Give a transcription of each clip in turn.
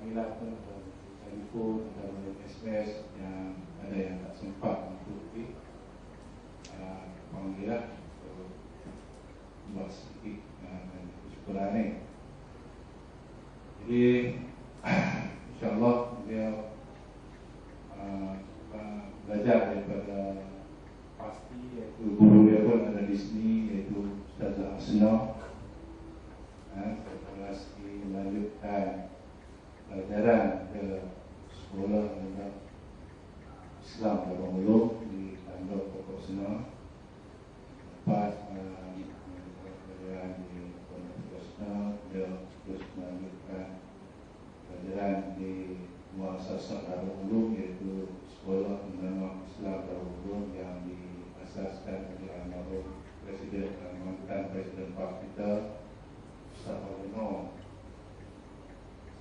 panggilan telefon atau SMS yang ada yang tak sempat untuk panggilan untuk buat sedikit kesyukuran ini. Jadi insyaAllah beliau belajar daripada pasti, iaitu guru dia pun ada di sini, iaitu Ustazah Hasnah. Setelah melanjutkan pelajaran ke sekolah Islam Darul Ulum di Tanduk Pokok Senang. Lepas pelajaran di Pokok Senang, dia terus melanjutkan pelajaran di Muassasah Darul Ulum, iaitu Sekolah Menengah Islam Darul Ulum yang diasaskan oleh almarhum mantan Presiden Pak kita Ustaz Fahino.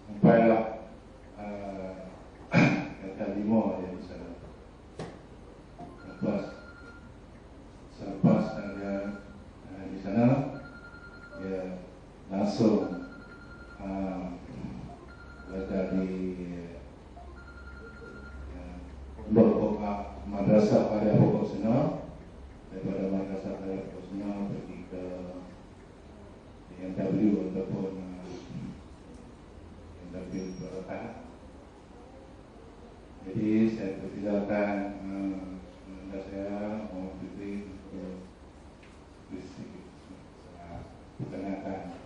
Sampailah kata 5 dia di sana. Selepas dia di sana, dia langsung belajar di Madrasah Karya Pokok Senang. Daripada Madrasah Karya Pokok Senang pergi ke BMW ataupun BMW Berotak. Jadi saya persilakan anda saya Muhammad Fitri untuk perkenalkan.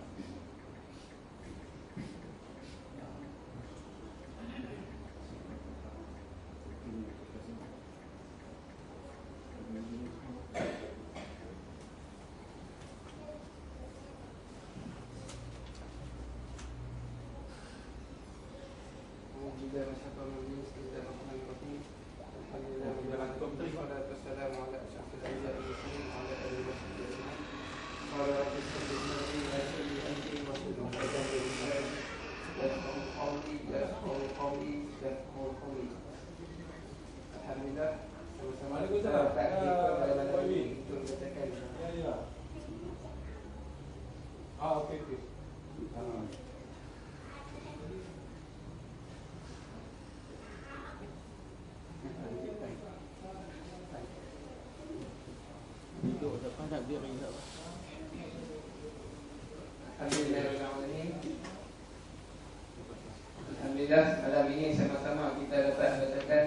Alhamdulillah, malam ini sama-sama kita dapat bacakan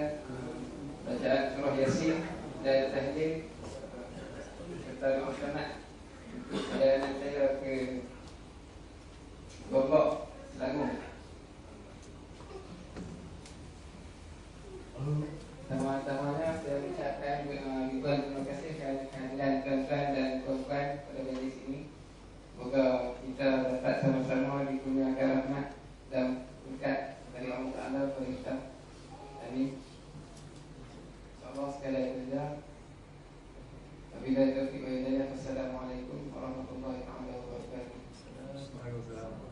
bacaan surah Yasin dan tahlil serta doa sunat. Dan saya ke Bobok Selangor. Pertama-tamanya saya ucapkan ribuan terima kasih kerana kehadiran tuan-tuan dan puan-puan pada majlis ini. Semoga kita dapat sama-sama dikurniakan rahmat dan berkat dari Allah Ta'ala kepada kita. Amin. InsyaAllah sekali saja. Wabillahi taufiq wal hidayah. Wassalamualaikum warahmatullahi wabarakatuh. Waalaikumsalam.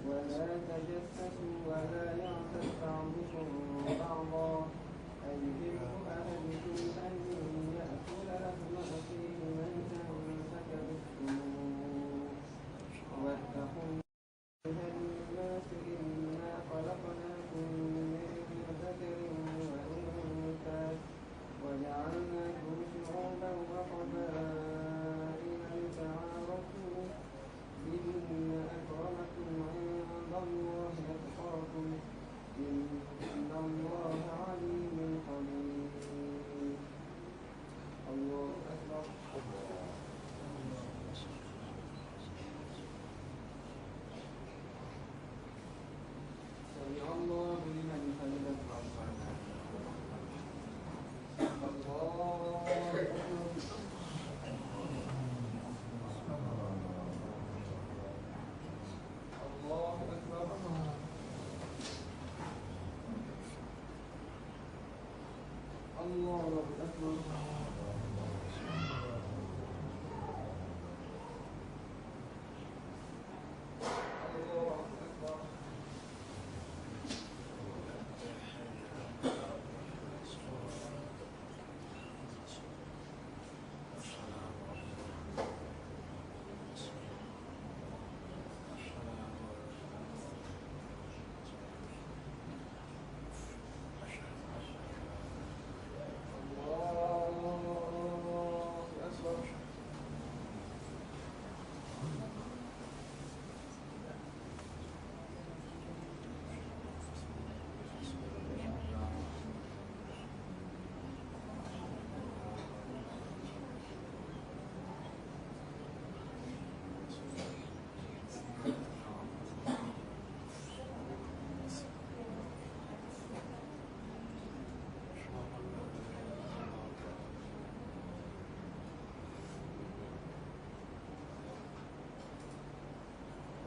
ولا تجسسوا ولا يغتب بعضكم بعضا أيحب أحدكم أن يأكل لحم أخيه ميتا فكرهتموه واتقوا الله الناس إنا خلقناكم من ذكر وأنثى وجعلناكم شعوبا وقبائل لتعارفوا إن أكرمكم عند الله أتقاكم إن الله عليم خبير. الله أكبر.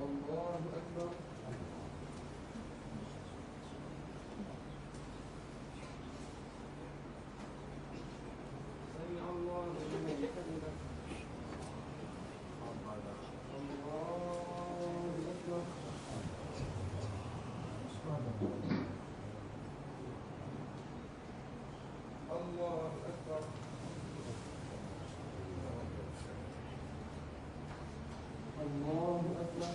الله أكبر. سمع الله لمن حمده. الله أكبر. الله أكبر. الله أكبر.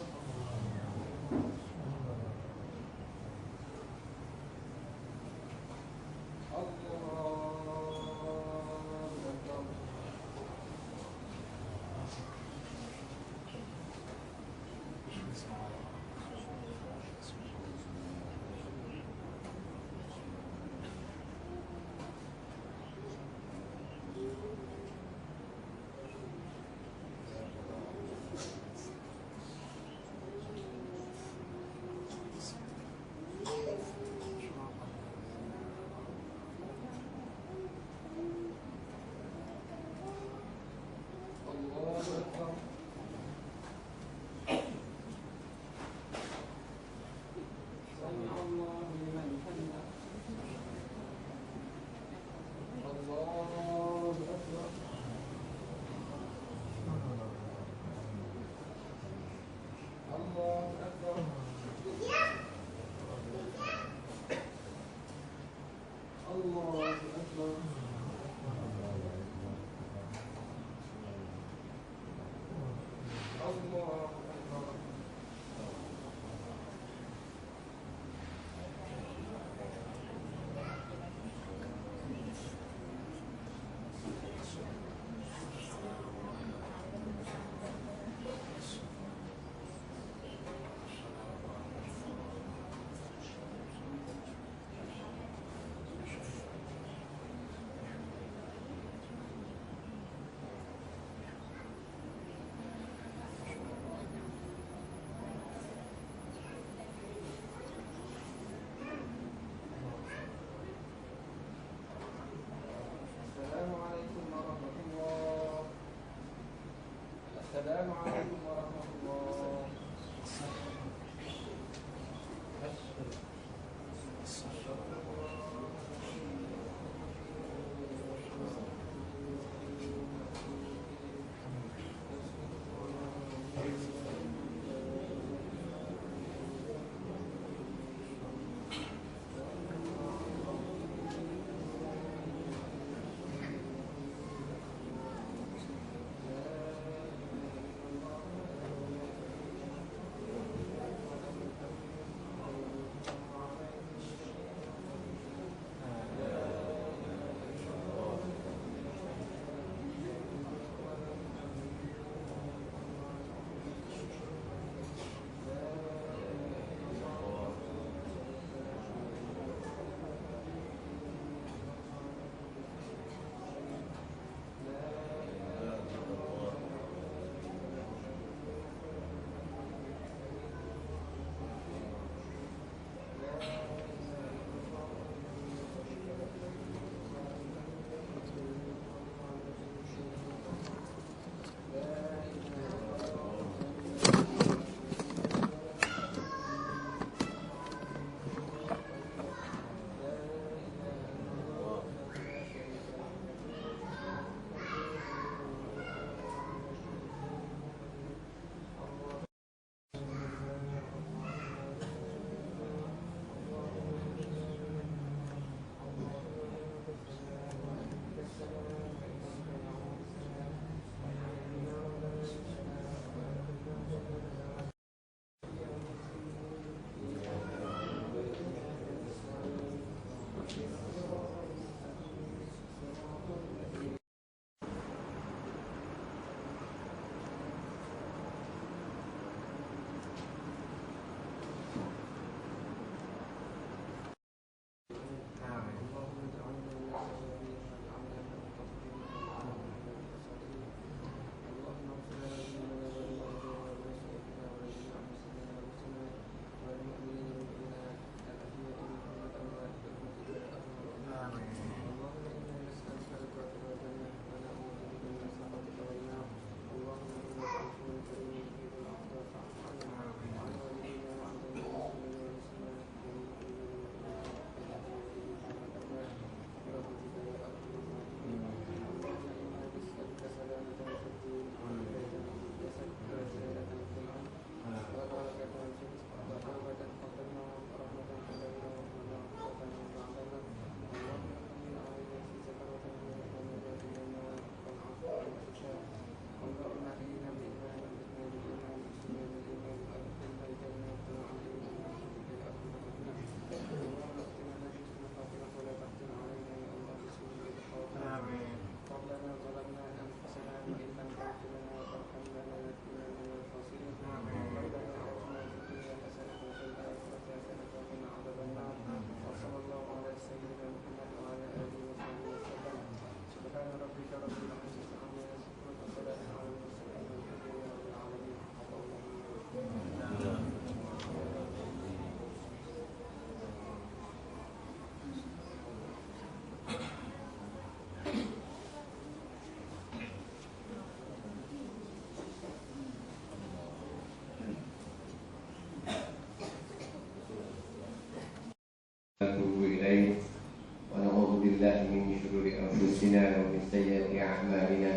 أنفسنا ومن سيئات أعمالنا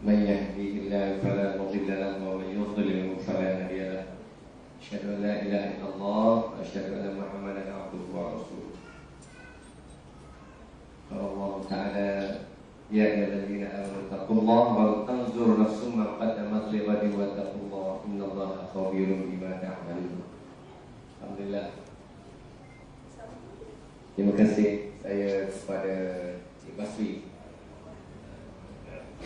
من يهده الله فلا مضل له ومن يضلل فلا هادي له أشهد أن لا إله إلا الله وأشهد أن محمدا عبده ورسوله قال الله تعالى يا أيها الذين آمنوا اتقوا الله ولتنظر نفس ما قدمت لغد واتقوا الله إن الله خبير بما تعملون. Alhamdulillah. Terima kasih saya kepada Cik Basri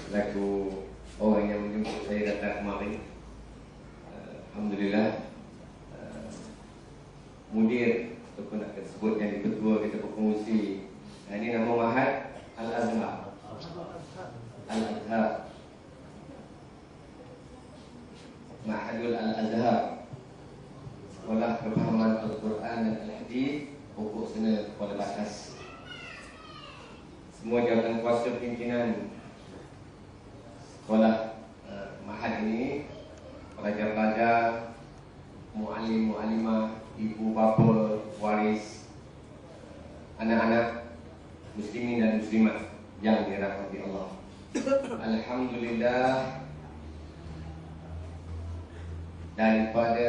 selaku orang yang menjemput saya datang kemari. Alhamdulillah. Mudir ataupun nak sebut yang ketua kita berkongsi. Ini nama Mahad Al-Azhar. Al-Azhar. Mahadul Al-Azhar. Sekolah Kepahaman Al-Quran dan Al-Hadis, pokok sana Kuala Batas. Semua jawatan kuasa pimpinan sekolah Mahad ini, pelajar-pelajar, muallim, muallimah, ibu bapa, waris, anak-anak muslimin dan muslimat yang dirahmati Allah. Alhamdulillah, daripada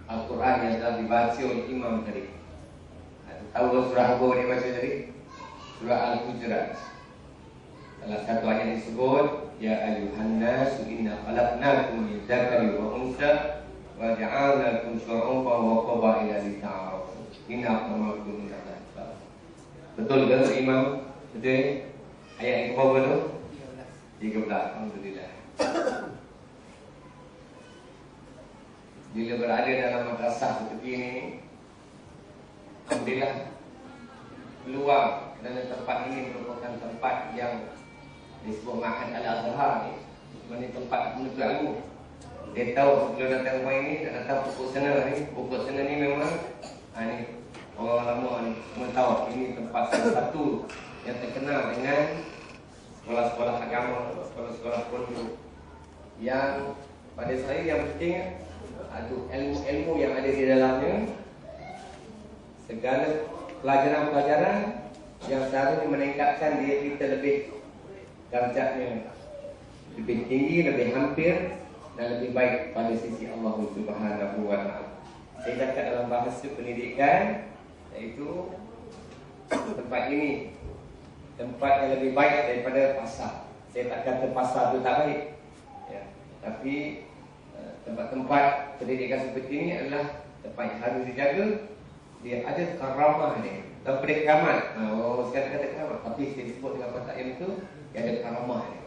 Al-Quran yang telah dibaca oleh Imam tadi. Tahu surah apa dia baca tadi? Surah Al-Hujurat. Salah satu ayat disebut, Ya ayuhan nas inna khalaqnakum min dzakari wa unsa wa ja'alnakum syu'uban wa qabaila lita'arafu. Inna akramakum indallahi. Betul ke Imam? Betul? Ayat yang berapa tu? 13. Alhamdulillah. Bila berada dalam madrasah seperti ini, alhamdulillah, peluang kerana tempat ini merupakan tempat yang disebut Mahad Al-Azhar ni, sebenarnya tempat menuntut ilmu. Dia tahu sebelum datang rumah ini, nak datang pokok sana ni. Pokok sana ni memang ni orang lama ni semua tahu ini tempat salah satu yang terkenal dengan sekolah-sekolah agama, sekolah-sekolah pondok. Yang pada saya yang penting ada ilmu-ilmu yang ada di dalamnya, segala pelajaran-pelajaran yang seharusnya meningkatkan diri kita lebih darjatnya lebih tinggi, lebih hampir dan lebih baik pada sisi Allah Subhanahu wa Ta'ala. Saya cakap dalam bahasa pendidikan, iaitu tempat ini tempat yang lebih baik daripada pasar. Saya tak kata pasar itu tak baik, ya, tapi tempat-tempat pendidikan seperti ini adalah tempat yang harus dijaga. Dia ada karamah dia, tak boleh keramat. Orang sekarang kata keramat, tapi saya sebut dengan kata yang itu, dia ada karamah dia.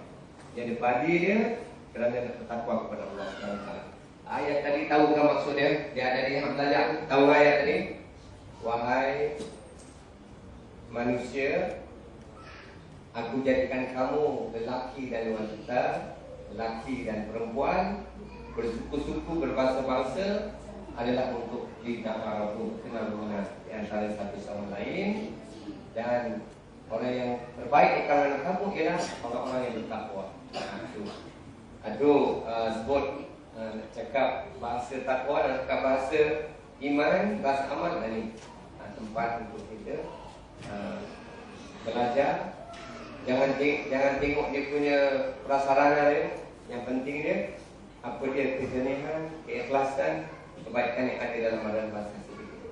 Dia ada padi dia kerana nak bertakwa kepada Allah SWT. Ayat tadi tahu bukan maksud dia? Dia ada di yang belajar. Tahu ayat tadi? Wahai manusia, aku jadikan kamu lelaki dan wanita, lelaki dan perempuan, bersuku-suku, berbangsa-bangsa, adalah untuk lita'arafu, kenal mengenal di antara satu sama lain. Dan orang yang terbaik di kalangan kamu ialah orang-orang yang bertakwa. Sebut cakap bahasa takwa dan cakap bahasa iman, bahasa amal ni tempat untuk kita belajar. Jangan tengok dia punya prasarana dia. Yang penting dia apa dia, kejernihan, keikhlasan, kebaikan yang ada dalam badan bahasa kita.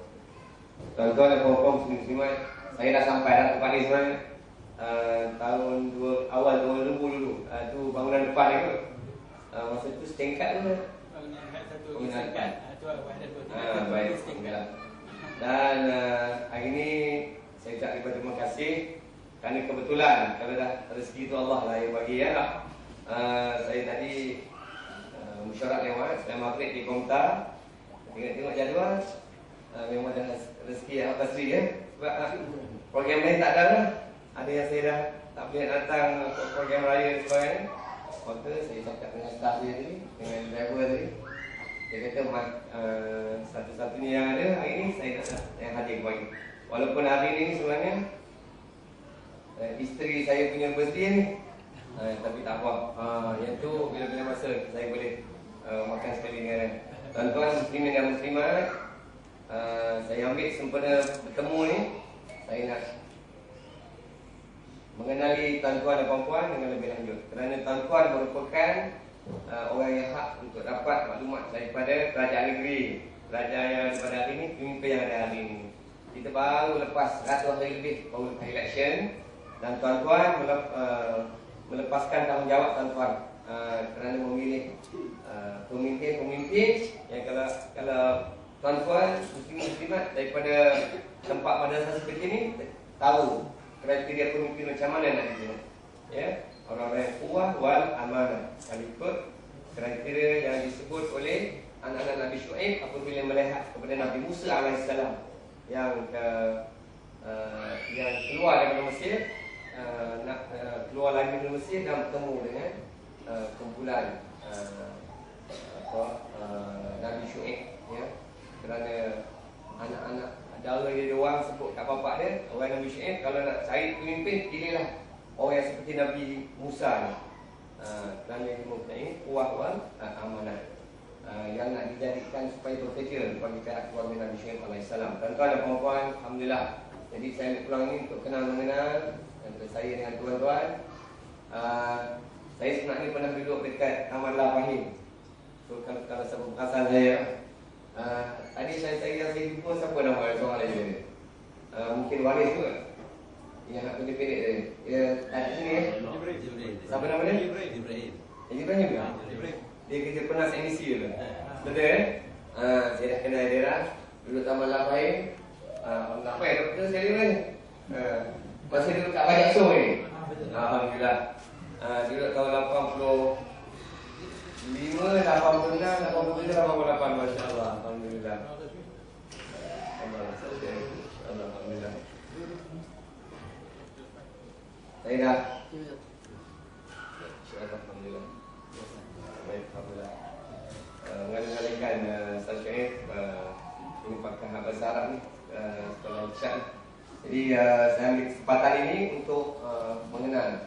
Tuan-tuan dan puan-puan muslim-muslimat, saya dah sampai dah tempat ni sebenarnya. Tahun awal 2000 dulu. Tu bangunan depan ni kot. Masa tu setingkat tu. Bangunan depan. Baik. Dan hari ni saya ucap terima kasih kerana kebetulan, kalau dah rezeki tu Allah lah yang bagi, ya. Saya tadi musyarat lewat saya maghrib di Komtar, tengok jadual, memang dah rezeki yang Basri, ya. Sebab program lain tak ada lah. Ada yang saya dah tak boleh datang program raya dan sebagainya. Maka saya cakap dengan staff dia tadi, dengan driver tadi, dia kata satu-satunya yang ada hari ni saya nak yang hadir bagi. Walaupun hari ni sebenarnya isteri saya punya birthday ni, tapi tak apa. Yang tu bila-bila masa saya boleh makan sekali dengan tuan-tuan muslimin dan muslimat. Saya ambil sempena bertemu ni, saya nak mengenali tuan-tuan dan puan-puan dengan lebih lanjut. Kerana tuan-tuan merupakan orang yang hak untuk dapat maklumat daripada kerajaan negeri, raja yang ada pada hari ini, pemimpin yang ada hari ini. Kita baru lepas 100 hari lebih baru lepas election, dan tuan-tuan melepaskan tanggungjawab tuan-tuan kerana memilih pemimpin-pemimpin yang kalau tuan-tuan muslimat daripada tempat madrasah seperti ini tahu kriteria pemimpin macam mana nak dia. Ya, orang-orang yang kuat wal amanah. Ikut kriteria yang disebut oleh anak-anak Nabi Syuaib apabila melihat kepada Nabi Musa alaihissalam yang keluar daripada Mesir, nak keluar lagi dari Mesir dan bertemu dengan kumpulan Nabi Syuaib, ya. Kerana anak-anak Daud dia orang sebut kat bapak dia, orang Nabi Syuaib, kalau nak cari pemimpin, pilihlah orang yang seperti Nabi Musa ni. Kerana dia mempunyai kuat wal amanah yang nak dijadikan supaya bekerja bagi pihak keluarga Nabi Syuaib alaihissalam. Tuan-tuan dan puan-puan, alhamdulillah. Jadi saya ambil peluang ini untuk kenal mengenal antara saya dengan tuan-tuan. Saya sebenarnya pernah duduk dekat Taman Fahim. So kalau siapa perasan saya, tadi saya jumpa siapa nama seorang lagi ni? Mungkin Waris tu kan? Yang nak pendek-pendek dia. Dia ada sini ya? Siapa nama dia? Ibrahim ke? Dia kerja penas emisi tu. Betul kan? Saya dah kenal dia dah. Duduk Taman Fahim. Apa yang doktor saya ni? Masa duduk kat Bajak So ni. Alhamdulillah. Duduk tahun 85, 86, 87, 88, Masya Allah. Alhamdulillah. Alhamdulillah. Saya dah. Alhamdulillah. Baik, alhamdulillah. Mengalihkan Ustaz Syuaib ini pakai bahasa Arab ni setelah Isyak. Jadi saya ambil kesempatan ini untuk mengenal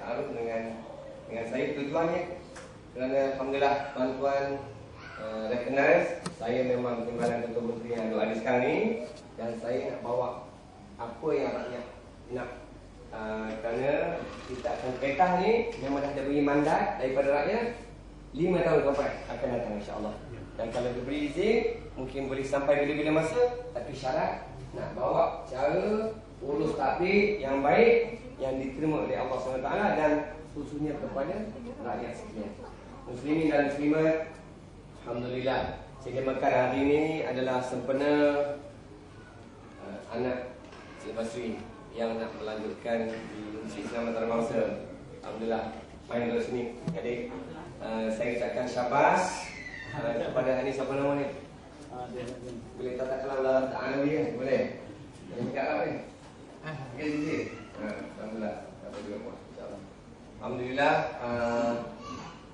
Arif dengan saya. Tujuannya kerana alhamdulillah tuan-tuan recognize saya memang timbalan Ketua Menteri yang ada sekarang ni, dan saya nak bawa apa yang rakyat nak. Kerana kita akan kereta ni memang dah diberi mandat daripada rakyat 5 tahun ke depan akan datang insya-Allah. Dan kalau diberi izin mungkin boleh sampai bila-bila masa, tapi syarat nak bawa cara urus takbir yang baik yang diterima oleh Allah SWT dan khususnya kepada rakyat sekalian. Muslimin dan muslimat, alhamdulillah, Siti Mekar hari ini adalah sempena anak Cik Basri yang nak melanjutkan di Universiti Islam Antarabangsa. Alhamdulillah, main dulu sini. Jadi saya ucapkan syabas kepada ini, siapa nama ni? Boleh tak kalau dalam ta'ala dia? Boleh? Boleh cakap apa ni? Okey, sini. Alhamdulillah. Alhamdulillah,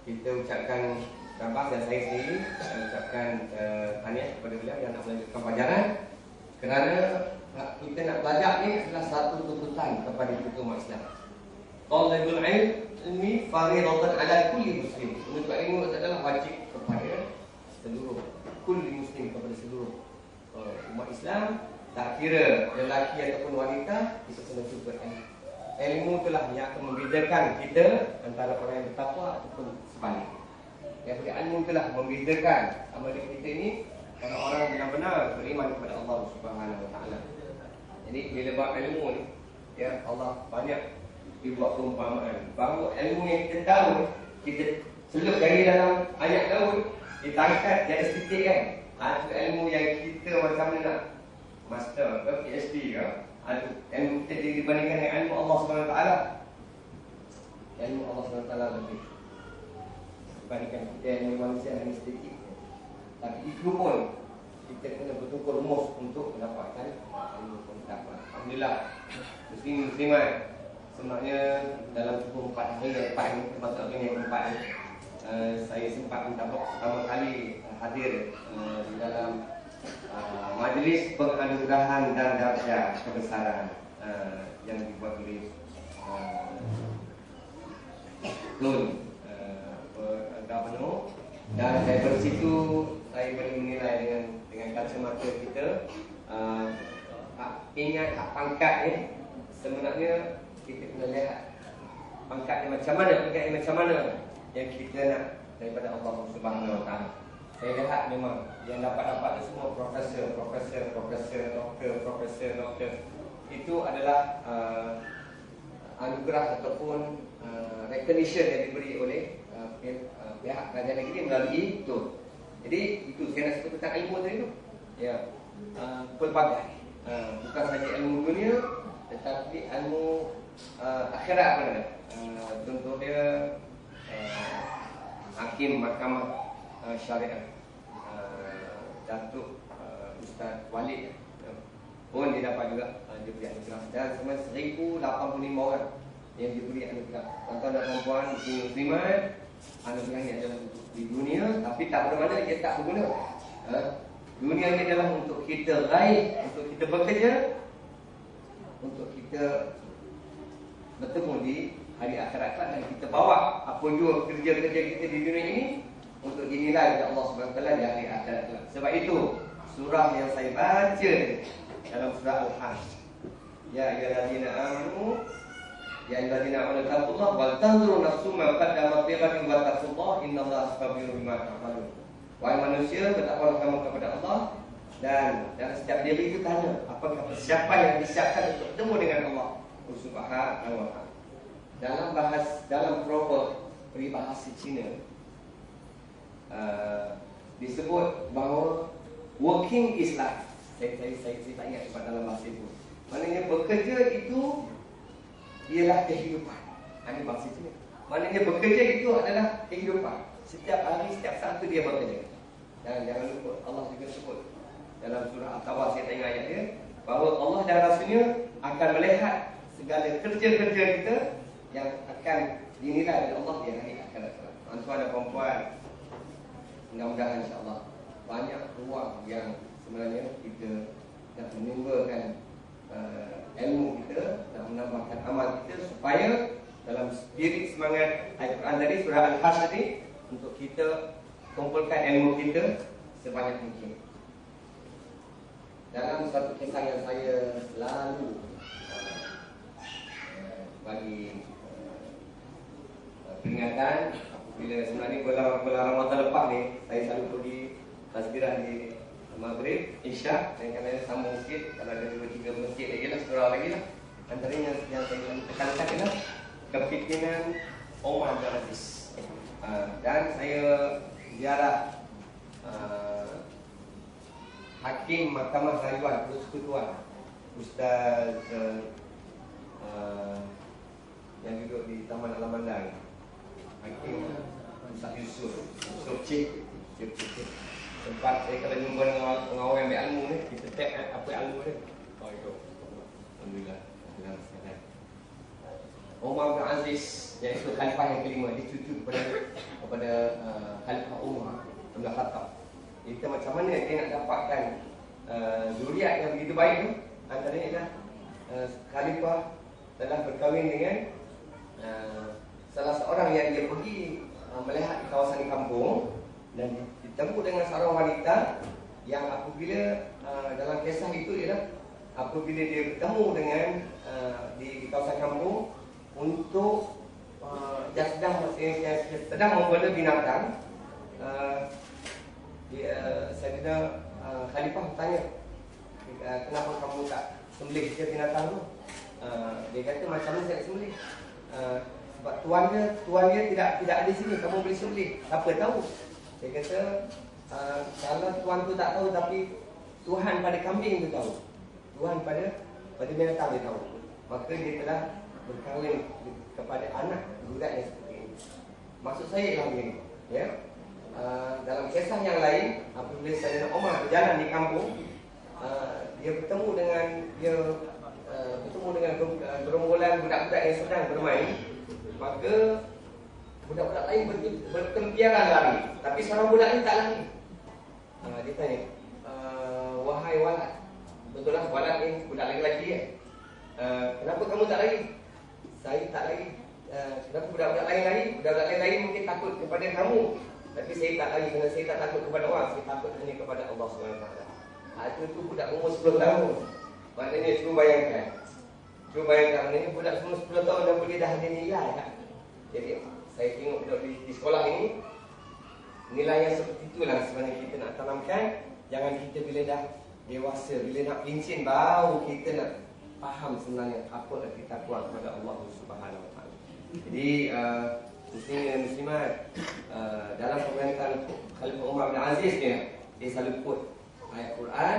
kita ucapkan syabas, dan saya sendiri ucapkan tahniah kepada beliau yang nak melanjutkan pelajaran. Kerana kita nak belajar ni adalah satu tuntutan kepada kita umat Islam. Talabul ilmi fardhatun ala kulli muslim. Menuntut ilmu adalah wajib kepada seluruh kulli muslim, kepada seluruh umat Islam. Tak kira lelaki ataupun wanita, kita kena cuba ilmu. Ilmu itulah yang akan membezakan kita antara orang yang bertakwa ataupun sebalik. Daripada ilmu itulah membezakan sama dengan kita ini kalau orang benar-benar beriman kepada Allah Subhanahu Wa Taala. Jadi bila bab ilmu ni, ya Allah banyak dibuat perumpamaan. Bahawa ilmu yang kita tahu, kita selup dari dalam ayat Daud, kita angkat jadi sedikit kan. Itu ilmu yang kita macam mana nak master ke PhD ke. Ilmu kita dibandingkan dengan ilmu Allah SWT. Ilmu Allah SWT lebih dibandingkan kita ilmu manusia hanya sedikit. Tapi itu pun kita kena betul-betul rumus untuk mendapatkan ilmu pendapat. Alhamdulillah, muslim-muslimat, sebenarnya dalam 24 hari lepas ini, termasuk yang keempat ini, saya sempat pertama kali hadir di dalam majlis penganugerahan dan darjah kebesaran yang dibuat oleh Tun Gubernur, dan dari situ saya boleh menilai dengan kacamata kita. Ingat hak pangkat ni sebenarnya kita kena lihat pangkatnya macam mana, pangkatnya macam mana yang kita nak daripada Allah Subhanahu Wa Taala. Saya lihat memang yang dapat tu semua doktor. Itu adalah anugerah ataupun recognition yang diberi oleh pihak kerajaan negeri melalui itu. Jadi itu saya nak sebut tentang ilmu tadi tu. Ya, pelbagai. Bukan saja ilmu dunia, tetapi ilmu akhirat pun ada. Contoh dia hakim mahkamah syariah, Datuk Ustaz Walid pun dia dapat juga diberi anugerah. Dan semua 1085 orang yang diberi anugerah. Tuan-tuan dan puan-puan muslimat, anugerah ini adalah untuk di dunia, tapi tak bermakna dia tak berguna. Dunia ini adalah untuk kita raih, untuk kita bekerja, untuk kita bertemu di hari akhirat dan kita bawa apa jua kerja-kerja kita di dunia ini untuk dinilai oleh Allah SWT di hari akhirat. Sebab itu surah yang saya baca dalam surah Al-Hajj, ya ayyuhallazina amanu ya ayyuhallazina amanu taqullaha wal tanzuru nafsum ma qaddamat lighadin wa taqullaha innallaha khabirun bima ta'malun. Wahai manusia, bertakwalah kamu kepada Allah, dan setiap diri itu tanya apakah persiapan yang disiapkan untuk bertemu dengan Allah Subhanahu wa Ta'ala. Dalam proverb peribahasa Cina disebut bahawa working is life. Saya tak ingat sebab dalam bahasa itu. Maknanya bekerja itu ialah kehidupan. Ini bahasa Cina. Maknanya bekerja itu adalah kehidupan. Setiap hari, setiap saat itu dia bekerja. Dan jangan lupa Allah juga sebut dalam surah At-Tawbah, saya tengok ayat dia, bahawa Allah dan Rasulnya akan melihat segala kerja-kerja kita yang akan dinilai oleh Allah di hari akhirat. Tuan-tuan dan puan-puan, mudah-mudahan insya-Allah banyak ruang yang sebenarnya kita nak menimbakan ilmu kita dan menambahkan amal kita supaya dalam spirit semangat Al-Quran tadi, surah Al-Hajj tadi, untuk kita kumpulkan ilmu kita sebanyak mungkin. Dalam satu kisah yang saya selalu bagi peringatan, bila sebenarnya bulan Ramadan lepas ni, saya selalu pergi tazkirah di Maghrib, Isyak, dan kadang-kadang sambung masjid. Kalau ada 2-3 masjid lagi lah, surau lagi lah. Antaranya yang saya tekankan adalah kepimpinan Umar bin Aziz. Dan saya ziarah Hakim Mahkamah Harian Persekutuan, Ustaz yang duduk di Taman Alam Bandar, Hakim Ustaz Yusuf Cik. Sempat saya kalau jumpa dengan orang yang ilmu ni, kita tag apa ilmu dia. Oh itu, alhamdulillah. Umar bin Aziz, iaitu khalifah yang kelima, dia cucu kepada Khalifah Umar bin Khattab. Kita macam mana dia nak dapatkan zuriat yang begitu baik tu? Antaranya adalah khalifah telah berkahwin dengan salah seorang yang dia pergi melihat di kawasan di kampung, dan ditemu dengan seorang wanita yang apabila dalam kisah itu ialah apabila dia bertemu dengan di kawasan kampung untuk yang sedang membela binatang, Sayyidina Khalifah bertanya, kenapa kamu tak sembelih dia binatang tu? Dia kata, macam mana saya sembelih? Sebab tuan dia tidak ada di sini, kamu boleh sembelih. Siapa tahu? Dia kata, kalau tuan tu tak tahu, tapi Tuhan pada kambing tu tahu. Tuhan pada binatang dia tahu. Maka dia telah berkahwin kepada anak budak yang seperti ini. Maksud saya ialah begini, ya. Dalam kisah yang lain, apabila Sayyidina Umar berjalan di kampung, dia bertemu dengan gerombolan budak-budak yang sedang bermain. Maka budak-budak lain berkempiaran lari, tapi seorang budak ini tak lari. Dia tanya, wahai Walad, betul lah Walad ni budak lelaki ya? Kenapa kamu tak lari? Saya tak lari. Kenapa budak-budak lain lari? Budak-budak lain mungkin takut kepada kamu, tapi saya tak lari kerana saya tak takut kepada orang, saya takut hanya kepada Allah SWT. Itu budak umur 10 tahun. Maknanya cuba bayangkan, Cuba bayangkan ni, budak semua 10 tahun dah boleh dah ada nilai kan? Jadi saya tengok budak di sekolah ini, nilai yang seperti itulah sebenarnya kita nak tanamkan. Jangan kita bila dah dewasa, bila nak pencen, baru kita nak faham sebenarnya apa arti takwa kepada Allah Subhanahu Wa Taala. Jadi muslimin dan muslimat, dalam pemerintahan Khalifah Umar bin Aziz ni, dia selalu quote ayat Quran,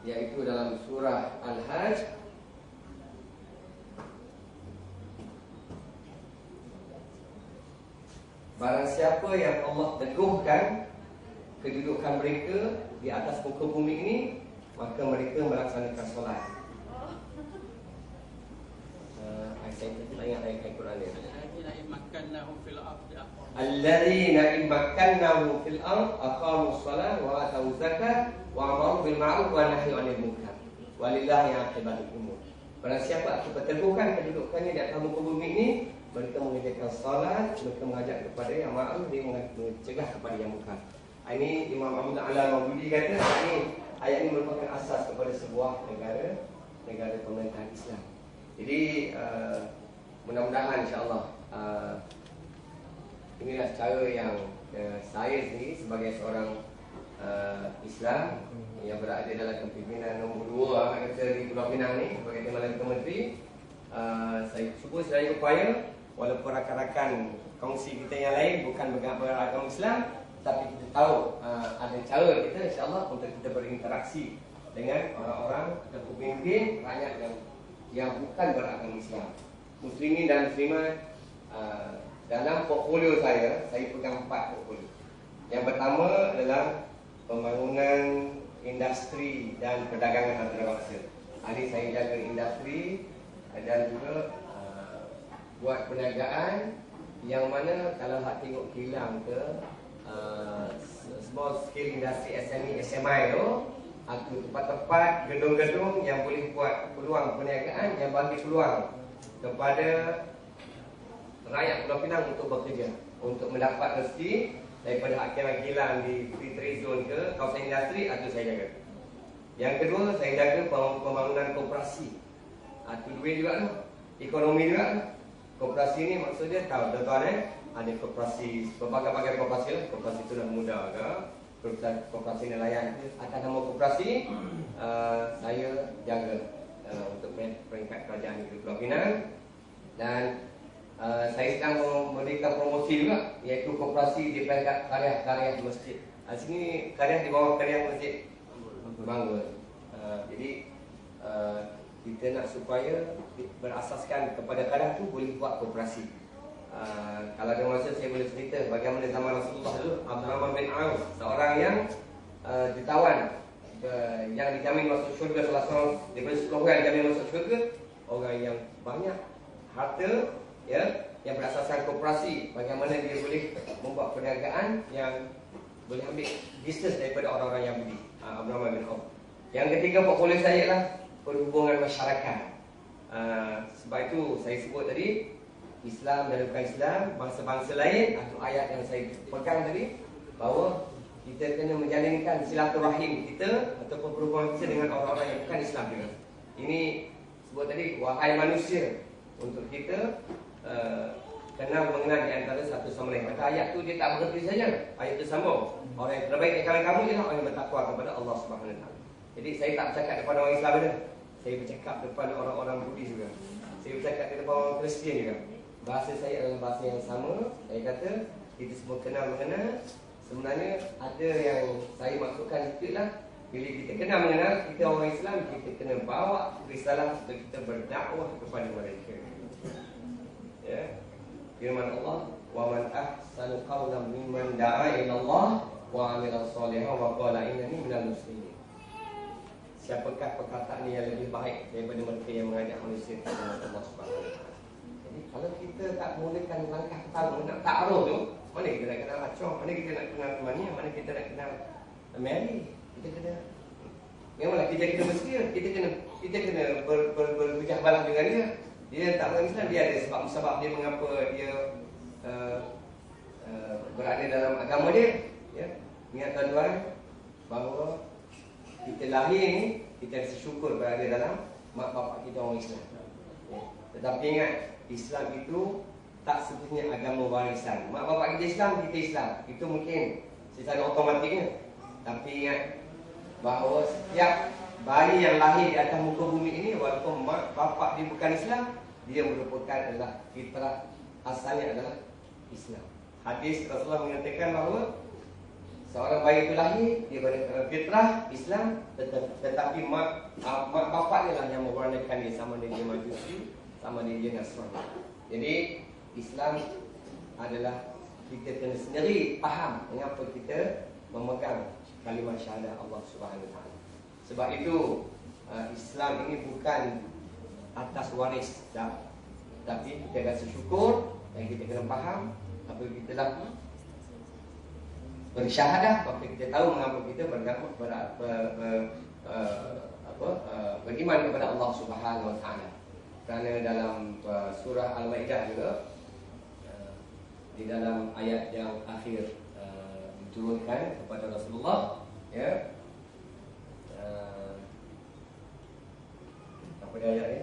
iaitu dalam surah Al-Hajj. Barang siapa yang Allah teguhkan kedudukan mereka di atas muka bumi ini, maka mereka melaksanakan solat. Saya tak ingat ayat Quran dia. Alladzina immakkannahum fil ardi aqamu. Alladzina immakkannahum fil ardi aqamu shalah wa atu zakat wa amaru bil ma'ruf wa nahyu 'anil munkar. Walillahi 'aqibatul umur. Barang siapa aku teguhkan kedudukannya di atas muka bumi ini, mereka mengerjakan salat, mereka mengajak kepada yang ma'ruf, dia mencegah kepada yang munkar. Ini Imam Abu Ala Maududi kata, ayat ini merupakan asas kepada sebuah negara pemerintahan Islam. Jadi mudah-mudahan insya-Allah inilah cara yang saya sendiri sebagai seorang Islam yang berada dalam kepimpinan nombor 2 kata di Pulau Pinang ni sebagai Timbalan Menteri, saya cuba sedaya upaya walaupun rakan-rakan kongsi kita yang lain bukan beragama Islam, tapi kita tahu ada cara kita insya-Allah untuk kita berinteraksi dengan orang-orang dan pemimpin rakyat yang bukan beragama Islam. Muslimin dan muslimat, dalam portfolio saya pegang 4 portfolio. Yang pertama adalah pembangunan industri dan perdagangan antarabangsa. Ini saya jaga industri dan juga buat perniagaan yang mana kalau hak tengok kilang ke small scale industry SME SMI tu, aku tempat-tempat gedung-gedung yang boleh buat peluang perniagaan, yang bagi peluang kepada rakyat Pulau Pinang untuk bekerja, untuk mendapat rezeki daripada hak kilang di free trade zone ke kawasan industri, itu saya jaga. Yang kedua, saya jaga pembangunan koperasi. Itu duit juga tu, ekonomi juga tu. Koperasi ni maksudnya tahu tuan-tuan ada koperasi, berbagai-bagai koperasi lah. Koperasi tulang muda ke, koperasi nelayan, atas nama koperasi saya jaga untuk peringkat kerajaan di Pulau Pinang. Dan saya sedang memberikan promosi juga, iaitu koperasi di peringkat karya-karya masjid. Sini karya di bawah karya masjid Bangun. Jadi kita nak supaya berasaskan kepada karya tu boleh buat koperasi. Kalau ada masa saya boleh cerita bagaimana zaman Rasulullah dulu, Abdurrahman bin Auf, seorang yang ditawan, yang dijamin masuk syurga, salah seorang daripada 10 orang yang dijamin masuk syurga, orang yang banyak harta, ya, yang berasaskan koperasi. Bagaimana dia boleh membuat perniagaan yang boleh ambil bisnes daripada orang-orang Yahudi, Abdurrahman bin Auf. Yang ketiga portfolio saya lah perhubungan masyarakat. Sebab itu saya sebut tadi, Islam dan bukan Islam, bangsa-bangsa lain, atau ayat yang saya pegang tadi, bahawa kita kena menjalinkan silaturahim kita ataupun perhubungan kita dengan orang-orang yang bukan Islam juga. Ini sebut tadi, wahai manusia, untuk kita kenal mengenal di antara satu sama lain. Maka ayat tu dia tak berhenti saja, ayat tu sambung. Orang yang terbaik di kalangan kamu ialah orang yang bertakwa kepada Allah Subhanahu Wa Taala. Jadi saya tak bercakap depan orang Islam saja, saya bercakap depan orang-orang Buddhis juga, saya bercakap depan orang Kristian juga. Bahasa saya adalah bahasa yang sama. Saya kata kita semua kenal mengenal. Sebenarnya ada yang saya maksudkan itulah, bila kita kenal mengenal, kita orang Islam, kita kena bawa risalah untuk kita berdakwah kepada mereka. Ya, firman Allah, wa man ahsanu qawlan mimman da'a ila Allah wa 'amila shalihan wa qala innani minal muslimin. Siapakah perkataan yang lebih baik daripada mereka yang mengajak manusia kepada Allah Subhanahu Wa Taala? Jadi kalau kita tak mulakan langkah pertama nak ta'aruf tu, mana kita nak kenal Acong, mana kita nak kenal Mania, mana kita nak kenal Mary, kita kena memanglah kita bersedia, kita kena berhujah balas dengan dia. Dia tak orang Islam, dia ada sebab dia mengapa dia berada dalam agama dia. Ya, ingat tuan-tuan bahawa kita lahir ni, kita syukur berada dalam mak bapak kita orang Islam. Tetapi ingat, Islam itu tak sepenuhnya agama warisan. Mak bapak kita Islam, kita Islam. Itu mungkin secara otomatiknya. Tapi ingat bahawa setiap bayi yang lahir di atas muka bumi ini, walaupun mak bapak dia bukan Islam, dia merupakan adalah fitrah, asalnya adalah Islam. Hadis Rasulullah mengatakan bahawa seorang bayi itu lahir dia berdasarkan fitrah Islam, tetapi mak bapaknya lah yang mewarnakan dia, sama dengan dia Majusi, sama dengan dia Nasrani. Jadi Islam adalah kita kena sendiri faham mengapa kita memegang kalimah syahadah Allah Subhanahu Wa Taala. Sebab itu Islam ini bukan atas waris dah, tapi kita rasa syukur dan kita kena faham apabila kita dah bersyahadah, maka kita tahu mengapa kita beriman kepada Allah Subhanahu Wa Taala. Kerana dalam surah Al-Maidah juga, di dalam ayat yang akhir diturunkan kepada Rasulullah, ya, apa dia ayat ni?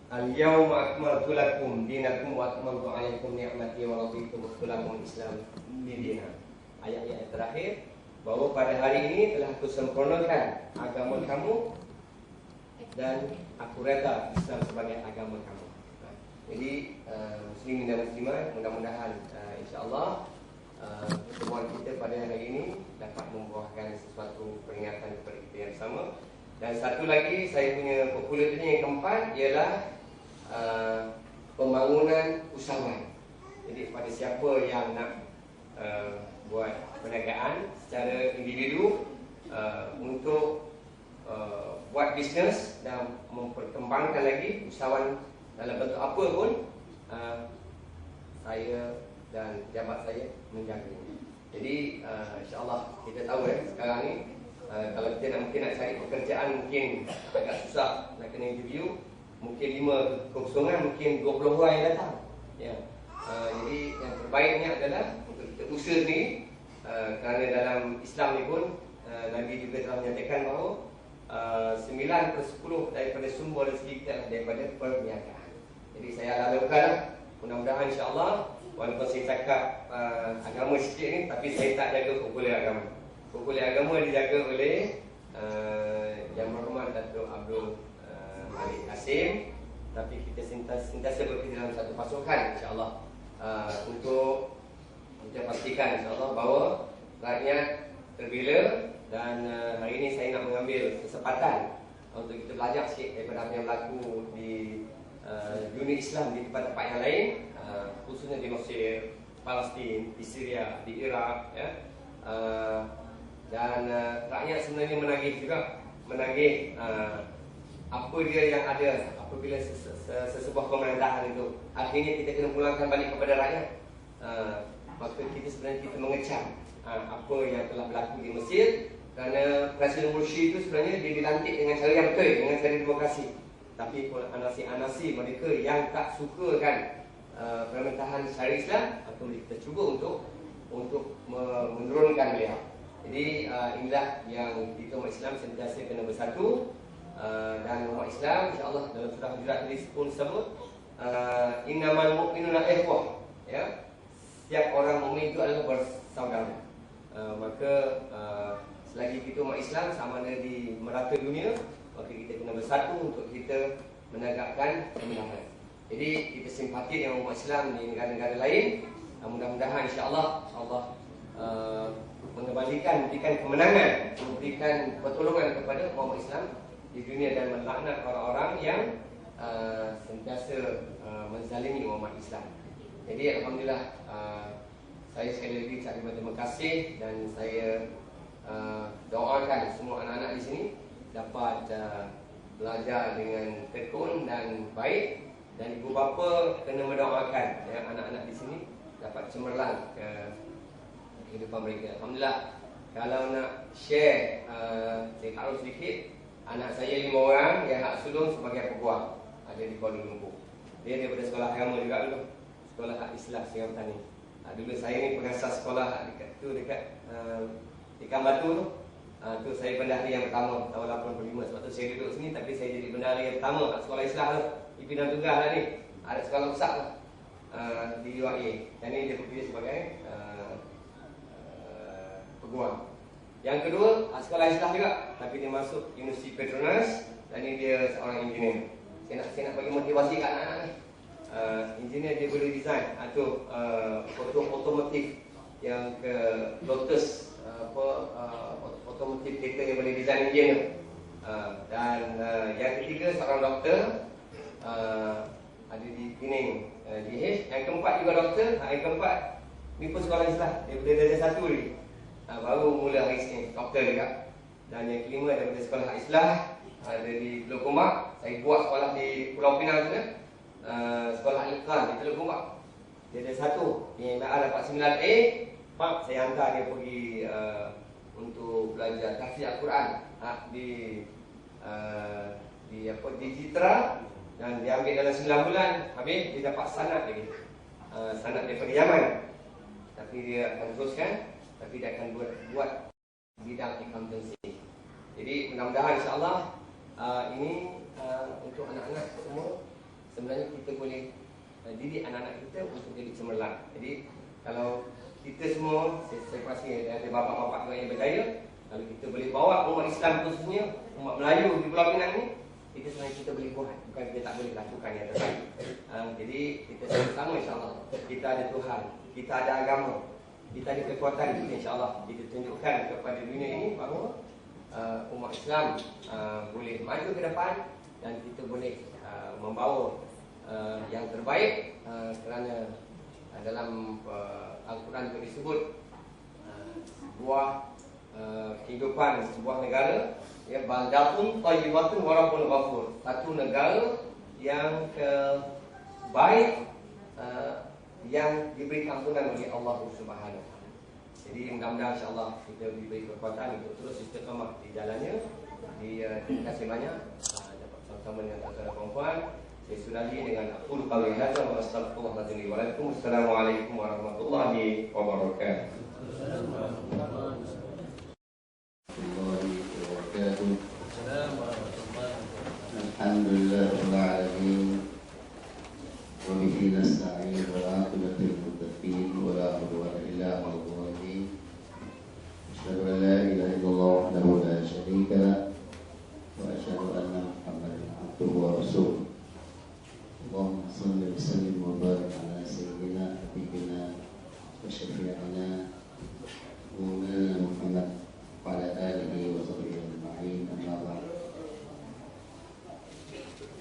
Al-yawma akmaltu lakum dinakum wa atmamtu alaikum ni'mati wa raditu lakum al-Islam dinan. Ayat-ayat terakhir, bahawa pada hari ini telah aku sempurnakan agama kamu dan aku reda Islam sebagai agama kamu. Jadi muslimin dan muslimat, mudah-mudahan insya-Allah pertemuan kita pada hari ini dapat membuahkan sesuatu peringatan kepada kita yang sama. Dan satu lagi, saya punya popularitas yang keempat ialah pembangunan usahawan. Jadi pada siapa yang nak buat perniagaan secara individu, untuk buat bisnes dan memperkembangkan lagi usahawan dalam bentuk apa pun, saya dan jabat saya menjaganya. Jadi insya-Allah kita tahu sekarang ni, kalau kita mungkin nak cari pekerjaan mungkin agak susah, nak kena interview, mungkin 5 kekosongan, mungkin 20 orang yang datang, ya. Jadi yang terbaiknya adalah untuk kita usaha sendiri, kerana dalam Islam ni pun Nabi juga telah menyatakan bahawa 9/10 daripada sumber rezeki kita daripada perniagaan. Jadi saya lalukan, mudah-mudahan insya-Allah, walaupun saya cakap agama sikit ni, tapi saya tak jaga popular agama. Popular agama dijaga oleh Yang Berhormat Datuk Abdul Malik Kasim. Tapi kita sentiasa bekerja dalam satu pasukan insya-Allah, untuk kita pastikan insya-Allah bahawa rakyat terbela. Dan hari ini saya nak mengambil kesempatan untuk kita belajar sikit daripada apa yang berlaku di dunia Islam di tempat-tempat yang lain, khususnya di Mesir, Palestin, di Syria, di Iraq, ya. Dan rakyat sebenarnya menagih apa dia yang ada apabila sesebuah pemerintahan itu akhirnya kita kena pulangkan balik kepada rakyat. Maka kita sebenarnya mengecam apa yang telah berlaku di Mesir, kerana Presiden Mursi itu sebenarnya dia dilantik dengan cara yang betul, dengan cara demokrasi. Tapi anasi-anasi mereka yang tak sukakan pemerintahan syariah Islam, atau kita cuba untuk menurunkan beliau. Jadi inilah yang kita umat Islam sentiasa kena bersatu, dan umat Islam insya-Allah dalam surah Hujurat tadi pun sebut innamal mu'minuna ikhwah, ya. Setiap orang mukmin itu adalah bersaudara. Maka selagi kita umat Islam sama ada di merata dunia, maka kita kena bersatu untuk kita menegakkan kemenangan. Jadi kita simpati dengan umat Islam di negara-negara lain. Mudah-mudahan insya-Allah Allah memberikan kemenangan, memberikan pertolongan kepada umat Islam di dunia, dan melaknat orang-orang yang sentiasa menzalimi umat Islam. Jadi alhamdulillah, saya sekali lagi ucapkan terima kasih, dan saya doakan semua anak-anak di sini dapat belajar dengan tekun dan baik, dan ibu bapa kena mendoakan ya, anak-anak di sini dapat cemerlang ke kehidupan mereka. Alhamdulillah, kalau nak share, saya tahu sedikit, anak saya 5 orang yang hak sulung sebagai peguam ada di Kuala Lumpur. Dia daripada sekolah agama juga dulu, sekolah hak Islam Singapura Tani. Dulu saya ni pengasas sekolah dekat Ikan Batu tu. Tu saya bendahari yang pertama tahun 85. Sebab tu saya duduk sini, tapi saya jadi bendahari yang pertama sekolah Islam tu. Pimpinan tugas lah ni. Ada sekolah besar lah di UAE. Dan ni dia bekerja sebagai peguam. Yang kedua, sekolah Islam juga, tapi dia masuk Universiti Petronas. Dan ni dia seorang engineer. Saya nak bagi motivasi kat anak-anak ni. Engineer dia boleh design otomotif yang ke Lotus, otomotif kereta yang boleh design enjin tu. Dan yang ketiga seorang doktor, ada di Penang, DH. Yang keempat juga doktor. Yang keempat ni pun sekolah Islam, daripada darjah 1 lagi, baru mula hari Isnin, doktor juga. Dan yang kelima daripada sekolah Islam, ada di Pulau Gombak. Saya buat sekolah di Pulau Pinang sana, sekolah Al-Iqan di Pulau Gombak. Dia ada satu yang dapat 9A, Pak, saya hantar dia pergi untuk belajar tafsir Al-Quran di Citra, dan dia ambil dalam 9 bulan. Habis dia dapat sanad lagi, sanad daripada Yaman. Tapi dia akan teruskan, tapi dia akan buat bidang accountancy. Jadi mudah-mudahan insya-Allah ini untuk anak-anak semua, sebenarnya kita boleh didik anak-anak kita untuk jadi cemerlang. Jadi kalau kita semua, saya pasti ada bapa-bapa yang berjaya, kalau kita boleh bawa umat Islam khususnya, umat Melayu di Pulau Pinang ni, kita sebenarnya kita boleh buat, bukan kita tak boleh lakukan yang terbaik. Jadi kita sama-sama insya-Allah. Kita ada Tuhan, kita ada agama, kita ada kekuatan, insya-Allah kita tunjukkan kepada dunia ini bahawa umat Islam boleh maju ke depan, dan kita boleh membawa yang terbaik, kerana dalam Al-Quran itu disebut sebuah kehidupan sebuah negara, ya, baldatun thayyibatun wa rabbun ghafur. Satu negara yang baik, yang diberi ampunan oleh Allah Subhanahu wa taala. Jadi mudah-mudahan insya-Allah kita diberi kekuatan untuk terus istiqamah di jalannya. Terima kasih banyak dapat bersama dengan tuan-tuan dan puan. Saya sudahi dengan aqulu qawli hadza wa astaghfirullahaladzim wa lakum. Assalamualaikum warahmatullahi wabarakatuh. Alhamdulillahirabbil alamin. Wa bihi nasta'in wa aqibatul muttaqin wa la udwana illa 'alal zalimin. Asyhadu an la ilaha illallah wahdahu la syarika lah wa asyhadu anna Muhammadan abduhu wa rasuluh. Allahumma shalli wa sallim wa barik ala sayyidina habibina wa syafi'ina Muhammad wa ala alihi wa sahbihi ajma'in. Amma ba'd.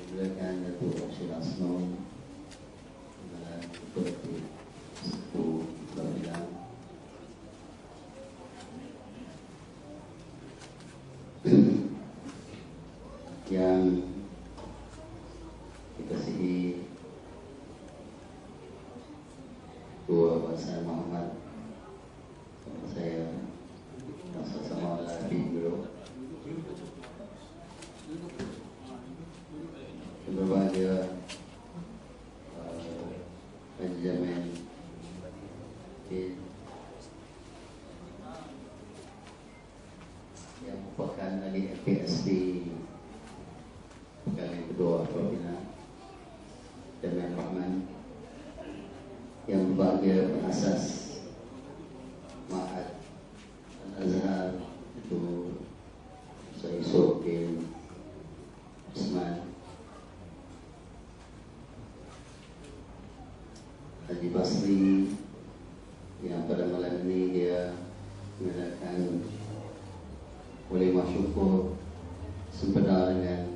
Silakan Datuk Rashid Asnun dan Ketua Sepuh Bidang yang dikasihi Tua Pasal Muhammad. Saya rasa sama lagi dulu. Berbahagia Benjamin yang merupakan ahli FPSD kali kedua Provinsi Jamin Rahman, yang berbahagia pengasas Ma'had Al-Azhar itu Syekh Yusuf bin Usman, Haji Basri, yang pada malam ini dia mengadakan walimah syukur sempena dengan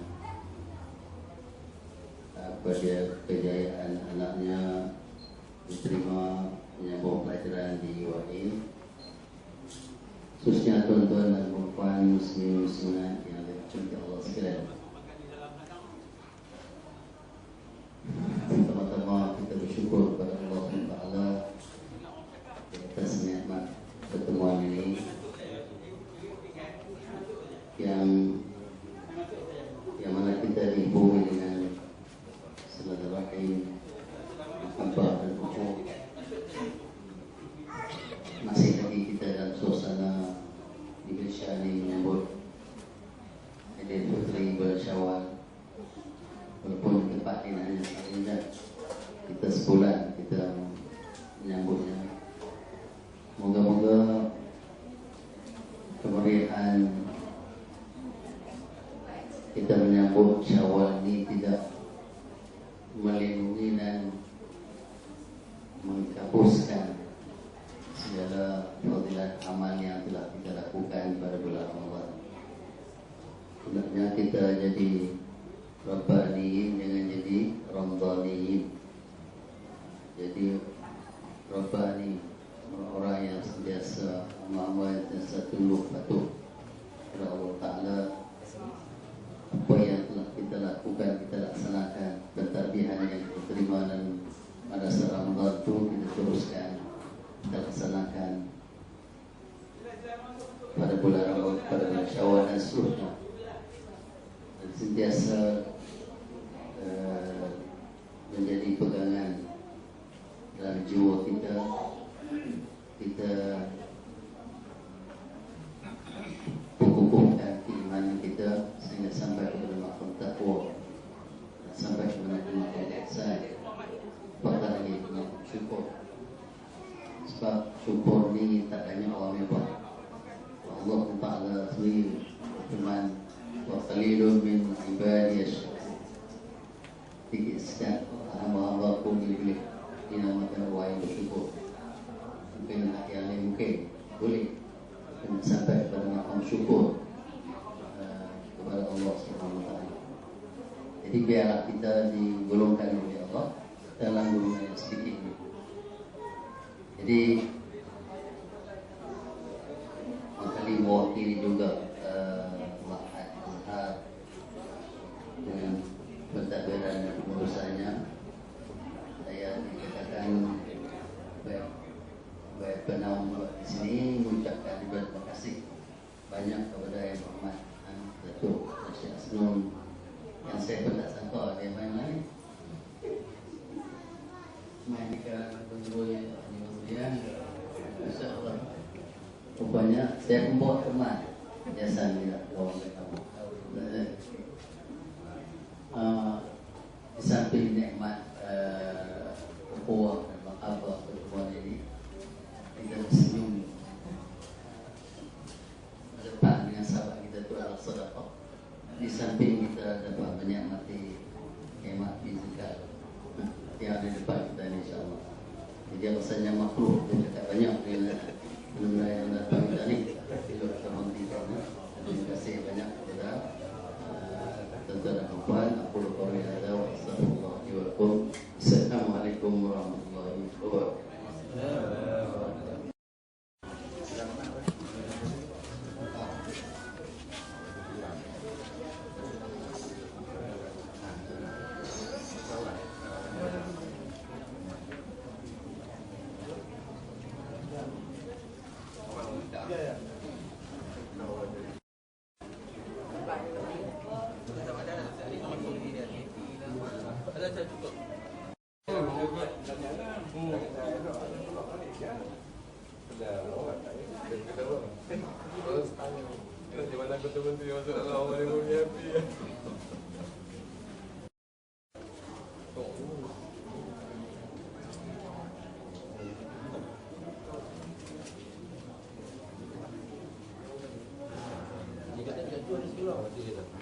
kejayaan anaknya diterima menyambung pelajaran di UAE. Khususnya tuan-tuan dan puan muslimin muslimat yang dirahmati Allah sekalian. Pertama-tama kita bersyukur kepada Allah SWT atas nikmat pertemuan ini yang mana kita dihubungi dengan silaturahim, mahabbah dan hubung. Masih lagi kita dalam suasana di Indonesia ini menyambut Idul Fitri bulan Syawal. Walaupun tempat ini hanya sekali, kita sebulan kita menyambutnya. Moga-moga kemeriahan kita menyambut Syawal ini tidak melindungi dan menghapuskan segala fadilat amal yang telah kita lakukan pada bulan Ramadan. Hendaknya kita jadi Rabbaniyin, jangan jadi Ramadaniyin. Jadi Rabbani, orang yang sentiasa amal dan tunduk patuh kepada Allah Ta'ala. Apa yang telah kita lakukan, kita laksanakan, bertabihan yang kita terima dan pada saat Ramadan itu kita teruskan, kita laksanakan pada bulan Ramadan, pada bulan Syawal dan seterusnya. Dan sentiasa menjadi pegangan dalam jiwa kita, kita kukuhkan keimanan kita sehingga sampai kepada maqam taqwa, sampai kepada maqam ihsan. Apakah lagi maqam syukur? Sebab syukur ni tak hanya orang hebat. Allah Ta'ala sendiri firman, wa qalilun min ibadiyah sedikit sekian hamba-hamba pun dipilih dinamakan orang yang bersyukur. Mungkin yang lain mungkin boleh sampai kepada maqam syukur kepada Allah Subhanahu Wa Taala. Jadi biarlah kita digolongkan oleh Allah dalam golongan yang sedikit ini. Jadi kali mewakili juga Mahat dengan pentadbiran dan pengurusannya, saya dikatakan baik penaung di sini mengucapkan terima kasih banyak kepada Yang Berhormat Datuk Syekh Asnun, yang saya pun tak sangka dia main-main mainkan penjual kemudian insya-Allah. Rupanya saya pun bawa teman jasa ni lah orang kamu. Di samping nikmat ukhuwah dan mahabbah pertemuan ini, kita bersenyum berdepan dengan sahabat kita itu adalah sedekah. Di samping kita dapat menikmati nikmat fizikal yang ada di depan kita ini, insya-Allah. Jadi rasanya makhluk dia cakap banyak dengan benda yang datang kita ni. Terima kasih banyak kepada tuan-tuan dan puan. Aku lupa ada wassalamualaikum warahmatullahi wabarakatuh. Jika tak jatuh, ada sekolah.